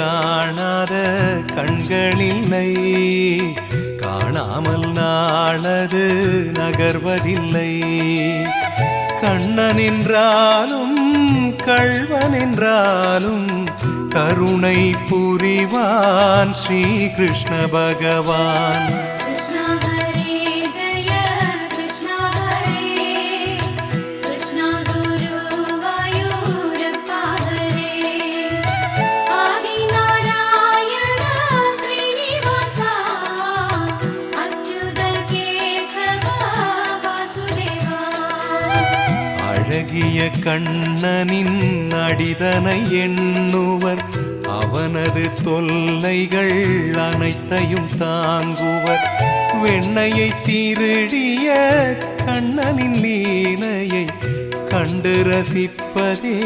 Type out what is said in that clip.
காணாத கண்களில்லை, காணாமல் நாளது நகர்வதில்லை. கண்ணன் என்றாலும் கள்வன் என்றாலும் கருணை புரிவான் ஸ்ரீ கிருஷ்ண பகவான். அழகிய கண்ணனின் அடிதனை எண்ணுவர், அவனது தொல்லைகள் அனைத்தையும் தாங்குவர். வெண்ணையை திருடிய கண்ணனின் லீலையை கண்டு ரசிப்பதே